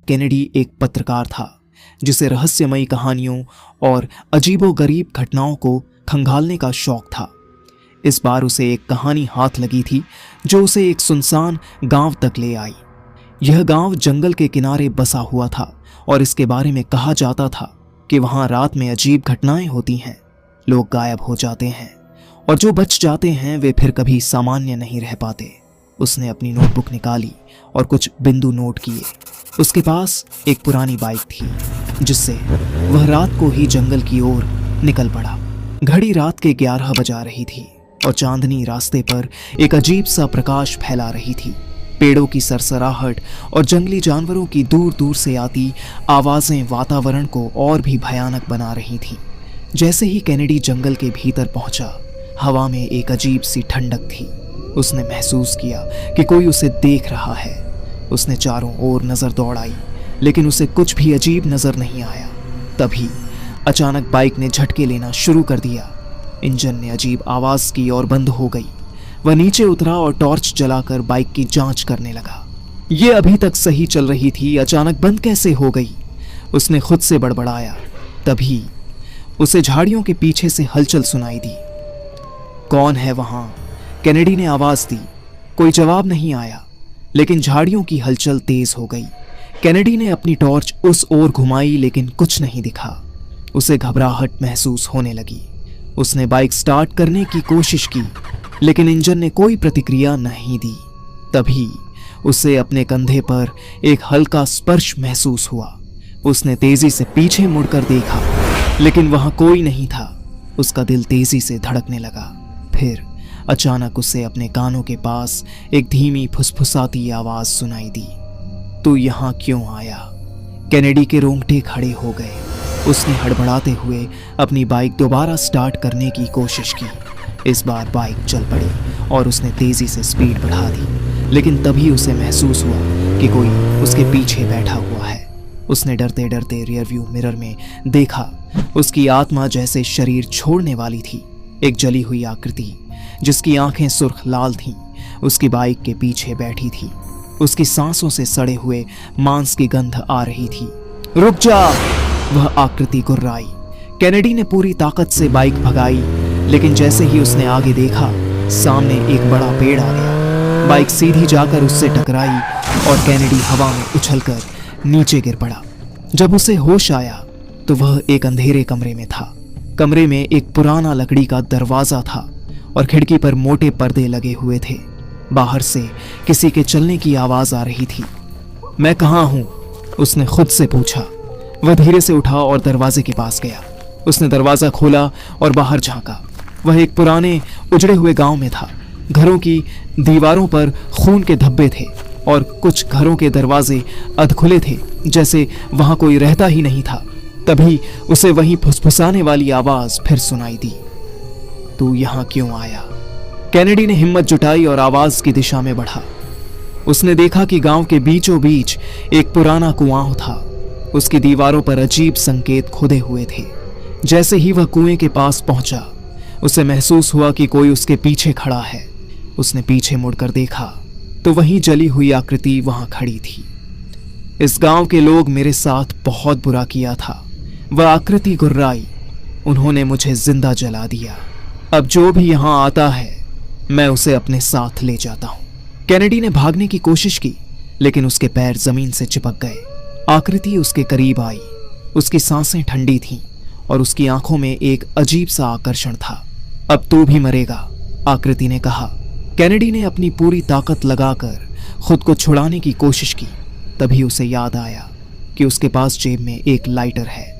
Kennedy एक पत्रकार था जिसे रहस्यमयी कहानियों और अजीबोगरीब घटनाओं को खंगालने का शौक था। इस बार उसे एक कहानी हाथ लगी थी जो उसे एक सुनसान गांव तक ले आई। यह गांव जंगल के किनारे बसा हुआ था और इसके बारे में कहा जाता था कि वहां रात में अजीब घटनाएं होती हैं, लोग गायब हो जाते हैं और जो बच जाते हैं वे फिर कभी सामान्य नहीं रह पाते। उसने अपनी नोटबुक निकाली और कुछ बिंदु नोट किए। उसके पास एक पुरानी बाइक थी जिससे वह रात को ही जंगल की ओर निकल पड़ा। घड़ी रात के 11 बजा रही थी और चांदनी रास्ते पर एक अजीब सा प्रकाश फैला रही थी। पेड़ों की सरसराहट और जंगली जानवरों की दूर दूर से आती आवाजें वातावरण को और भी भयानक बना रही थीं। जैसे ही कैनेडी जंगल के भीतर पहुंचा, हवा में एक अजीब सी ठंडक थी। उसने महसूस किया कि कोई उसे देख रहा है। उसने चारों ओर नजर दौड़ाई लेकिन उसे कुछ भी अजीब नजर नहीं आया। तभी अचानक बाइक ने झटके लेना शुरू कर दिया। इंजन ने अजीब आवाज की और बंद हो गई। वह नीचे उतरा और टॉर्च जलाकर बाइक की जांच करने लगा। ये अभी तक सही चल रही थी, अचानक बंद कैसे हो गई? उसने खुद से बड़बड़ाया। तभी उसे झाड़ियों के पीछे से हलचल सुनाई दी। कौन है वहां? कैनेडी ने आवाज दी। कोई जवाब नहीं आया, लेकिन झाड़ियों की हलचल तेज हो गई। कैनेडी ने अपनी टॉर्च उस ओर घुमाई लेकिन कुछ नहीं दिखा। उसे घबराहट महसूस होने लगी। उसने बाइक स्टार्ट करने की कोशिश की लेकिन इंजन ने कोई प्रतिक्रिया नहीं दी। तभी उसे अपने कंधे पर एक हल्का स्पर्श महसूस हुआ। उसने तेजी से पीछे मुड़कर देखा लेकिन वहां कोई नहीं था। उसका दिल तेजी से धड़कने लगा। फिर अचानक उसे अपने कानों के पास एक धीमी फुसफुसाती आवाज सुनाई दी। तू यहां क्यों आया? कैनेडी के रोंगटे खड़े हो गए। उसने हड़बड़ाते हुए अपनी बाइक दोबारा स्टार्ट करने की कोशिश की। इस बार बाइक चल पड़ी और उसने तेजी से स्पीड बढ़ा दी, लेकिन तभी उसे महसूस हुआ कि कोई उसके पीछे बैठा हुआ है। उसने डरते डरते रियरव्यू मिरर में देखा। उसकी आत्मा जैसे शरीर छोड़ने वाली थी। एक जली हुई आकृति जिसकी आंखें सुर्ख लाल थीं, उसकी बाइक के पीछे बैठी थी। उसकी सांसों से सड़े हुए मांस की गंध आ रही थी। रुक जा! वह आकृति गुर्राई। कैनेडी ने पूरी ताकत से बाइक भगाई, लेकिन जैसे ही उसने आगे देखा, सामने एक बड़ा पेड़ आ गया। बाइक सीधी जाकर उससे टकराई और कैनेडी हवा में उछलकर नीचे गिर पड़ा। जब उसे होश आया तो वह एक अंधेरे कमरे में था। कमरे में एक पुराना लकड़ी का दरवाजा था और खिड़की पर मोटे पर्दे लगे हुए थे। बाहर से किसी के चलने की आवाज आ रही थी। मैं कहाँ हूं? उसने खुद से पूछा। वह धीरे से उठा और दरवाजे के पास गया। उसने दरवाजा खोला और बाहर झांका। वह एक पुराने उजड़े हुए गांव में था। घरों की दीवारों पर खून के धब्बे थे और कुछ घरों के दरवाजे अधखुले थे, जैसे वहां कोई रहता ही नहीं था। तभी उसे वही फुसफुसाने वाली आवाज फिर सुनाई दी। तू यहां क्यों आया? कैनेडी ने हिम्मत जुटाई और आवाज की दिशा में बढ़ा। उसने देखा कि गांव के बीचों बीच एक पुराना कुआं था। उसकी दीवारों पर अजीब संकेत खुदे हुए थे। जैसे ही वह कुएं के पास पहुंचा, उसे महसूस हुआ कि कोई उसके पीछे खड़ा है। उसने पीछे मुड़कर देखा तो वही जली हुई आकृति वहां खड़ी थी। इस गांव के लोग मेरे साथ बहुत बुरा किया था। वह आकृति गुर्राई। उन्होंने मुझे जिंदा जला दिया। अब जो भी यहां आता है, मैं उसे अपने साथ ले जाता हूं। कैनेडी ने भागने की कोशिश की, लेकिन उसके पैर जमीन से चिपक गए। आकृति उसके करीब आई। उसकी सांसें ठंडी थीं और उसकी आंखों में एक अजीब सा आकर्षण था। अब तू भी मरेगा, आकृति ने कहा। कैनेडी ने अपनी पूरी ताकत लगाकर खुद को छुड़ाने की कोशिश की। तभी उसे याद आया कि उसके पास जेब में एक लाइटर है।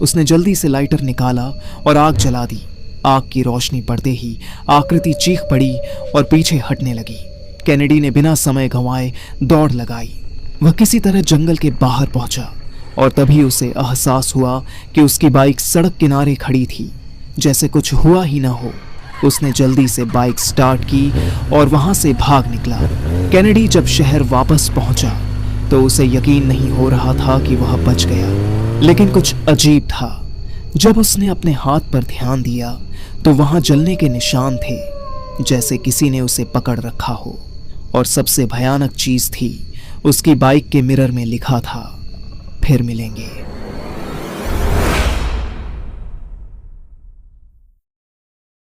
उसने जल्दी से लाइटर निकाला और आग जला दी। आग की रोशनी पड़ते ही आकृति चीख पड़ी और पीछे हटने लगी। कैनेडी ने बिना समय गंवाए दौड़ लगाई। वह किसी तरह जंगल के बाहर पहुंचा और तभी उसे एहसास हुआ कि उसकी बाइक सड़क किनारे खड़ी थी, जैसे कुछ हुआ ही ना हो। उसने जल्दी से बाइक स्टार्ट की और वहां से भाग निकला। कैनेडी जब शहर वापस पहुंचा तो उसे यकीन नहीं हो रहा था कि वह बच गया, लेकिन कुछ अजीब था। जब उसने अपने हाथ पर ध्यान दिया तो वहां जलने के निशान थे, जैसे किसी ने उसे पकड़ रखा हो। और सबसे भयानक चीज थी, उसकी बाइक के मिरर में लिखा था, फिर मिलेंगे।